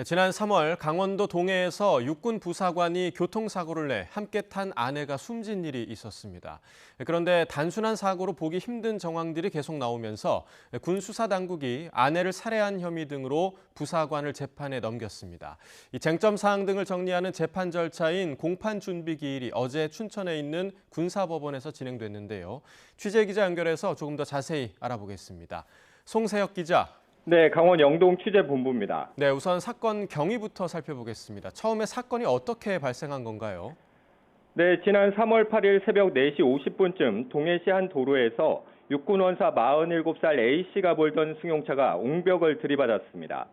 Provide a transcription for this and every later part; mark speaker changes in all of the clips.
Speaker 1: 지난 3월 강원도 동해에서 육군 부사관이 교통사고를 내 함께 탄 아내가 숨진 일이 있었습니다. 그런데 단순한 사고로 보기 힘든 정황들이 계속 나오면서 군 수사당국이 아내를 살해한 혐의 등으로 부사관을 재판에 넘겼습니다. 이 쟁점 사항 등을 정리하는 재판 절차인 공판 준비 기일이 어제 춘천에 있는 군사법원에서 진행됐는데요. 취재 기자 연결해서 조금 더 자세히 알아보겠습니다. 송세혁 기자.
Speaker 2: 네, 강원 영동 취재본부입니다.
Speaker 1: 네, 우선 사건 경위부터 살펴보겠습니다. 처음에 사건이 어떻게 발생한 건가요?
Speaker 2: 네, 지난 3월 8일 새벽 4시 50분쯤 동해시 한 도로에서 육군원사 47살 A씨가 몰던 승용차가 옹벽을 들이받았습니다.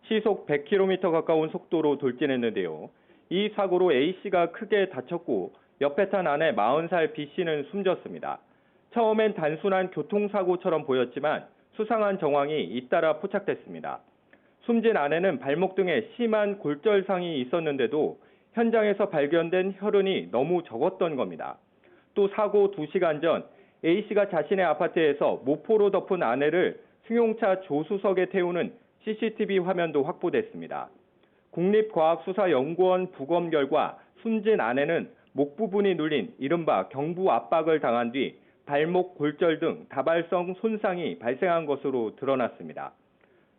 Speaker 2: 시속 100km 가까운 속도로 돌진했는데요. 이 사고로 A씨가 크게 다쳤고 옆에 탄 아내 40살 B씨는 숨졌습니다. 처음엔 단순한 교통사고처럼 보였지만 수상한 정황이 잇따라 포착됐습니다. 숨진 아내는 발목 등에 심한 골절상이 있었는데도 현장에서 발견된 혈흔이 너무 적었던 겁니다. 또 사고 2시간 전 A씨가 자신의 아파트에서 모포로 덮은 아내를 승용차 조수석에 태우는 CCTV 화면도 확보됐습니다. 국립과학수사연구원 부검 결과 숨진 아내는 목 부분이 눌린 이른바 경부 압박을 당한 뒤 발목 골절 등 다발성 손상이 발생한 것으로 드러났습니다.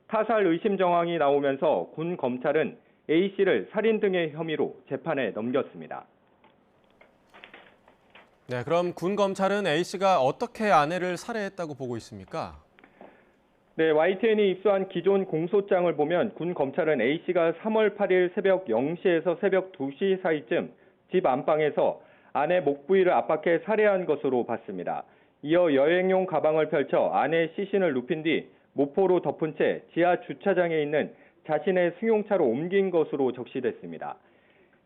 Speaker 2: 타살 의심 정황이 나오면서 군 검찰은 A씨를 살인 등의 혐의로 재판에 넘겼습니다.
Speaker 1: 네, 그럼 군 검찰은 A씨가 어떻게 아내를 살해했다고 보고 있습니까?
Speaker 2: 네, YTN이 입수한 기존 공소장을 보면 군 검찰은 A씨가 3월 8일 새벽 0시에서 새벽 2시 사이쯤 집 안방에서 아내 목 부위를 압박해 살해한 것으로 봤습니다. 이어 여행용 가방을 펼쳐 아내의 시신을 눕힌 뒤 모포로 덮은 채 지하 주차장에 있는 자신의 승용차로 옮긴 것으로 적시됐습니다.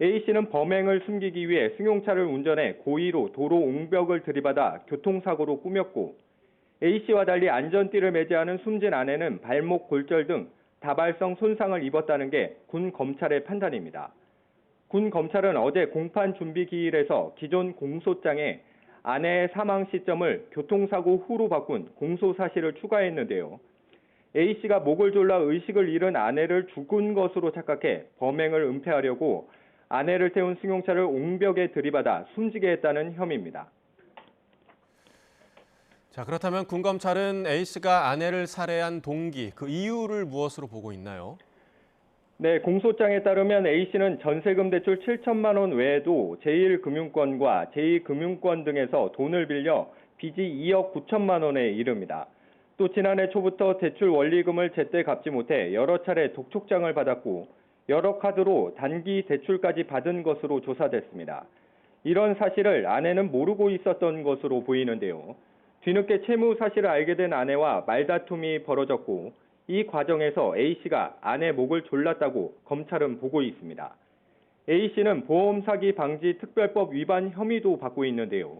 Speaker 2: A씨는 범행을 숨기기 위해 승용차를 운전해 고의로 도로 옹벽을 들이받아 교통사고로 꾸몄고 A씨와 달리 안전띠를 매지 않은 숨진 아내는 발목 골절 등 다발성 손상을 입었다는 게 군 검찰의 판단입니다. 군 검찰은 어제 공판 준비 기일에서 기존 공소장에 아내의 사망 시점을 교통사고 후로 바꾼 공소 사실을 추가했는데요. A씨가 목을 졸라 의식을 잃은 아내를 죽은 것으로 착각해 범행을 은폐하려고 아내를 태운 승용차를 옹벽에 들이받아 숨지게 했다는 혐의입니다.
Speaker 1: 자, 그렇다면 군 검찰은 A씨가 아내를 살해한 동기, 그 이유를 무엇으로 보고 있나요?
Speaker 2: 네, 공소장에 따르면 A씨는 전세금 대출 7천만 원 외에도 제1금융권과 제2금융권 등에서 돈을 빌려 빚이 2억 9천만 원에 이릅니다. 또 지난해 초부터 대출 원리금을 제때 갚지 못해 여러 차례 독촉장을 받았고 여러 카드로 단기 대출까지 받은 것으로 조사됐습니다. 이런 사실을 아내는 모르고 있었던 것으로 보이는데요. 뒤늦게 채무 사실을 알게 된 아내와 말다툼이 벌어졌고 이 과정에서 A씨가 아내 목을 졸랐다고 검찰은 보고 있습니다. A씨는 보험 사기 방지 특별법 위반 혐의도 받고 있는데요.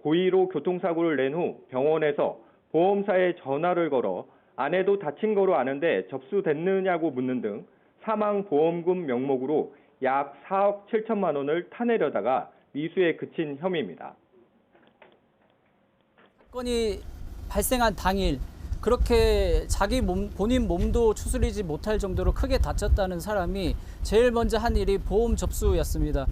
Speaker 2: 고의로 교통사고를 낸 후 병원에서 보험사에 전화를 걸어 아내도 다친 거로 아는데 접수됐느냐고 묻는 등 사망보험금 명목으로 약 4억 7천만 원을 타내려다가 미수에 그친 혐의입니다.
Speaker 3: 사건이 발생한 당일 그렇게 본인 몸도 추스리지 못할 정도로 크게 다쳤다는 사람이 제일 먼저 한 일이 보험 접수였습니다.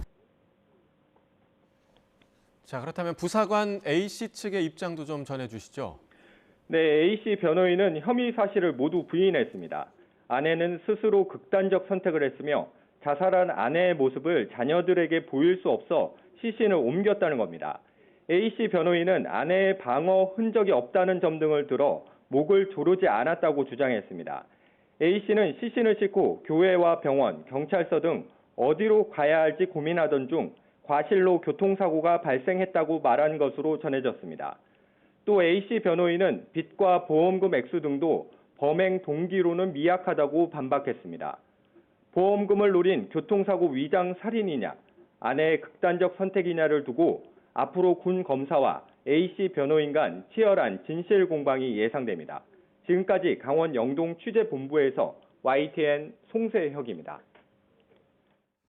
Speaker 1: 자, 그렇다면 부사관 A씨 측의 입장도 좀 전해주시죠.
Speaker 2: 네, A씨 변호인은 혐의 사실을 모두 부인했습니다. 아내는 스스로 극단적 선택을 했으며 자살한 아내의 모습을 자녀들에게 보일 수 없어 시신을 옮겼다는 겁니다. A씨 변호인은 아내의 방어 흔적이 없다는 점 등을 들어 목을 조르지 않았다고 주장했습니다. A씨는 시신을 싣고 교회와 병원, 경찰서 등 어디로 가야 할지 고민하던 중 과실로 교통사고가 발생했다고 말한 것으로 전해졌습니다. 또 A씨 변호인은 빚과 보험금 액수 등도 범행 동기로는 미약하다고 반박했습니다. 보험금을 노린 교통사고 위장 살인이냐, 아내의 극단적 선택이냐를 두고 앞으로 군 검사와 A씨 변호인 간 치열한 진실 공방이 예상됩니다. 지금까지 강원 영동 취재본부에서 YTN 송세혁입니다.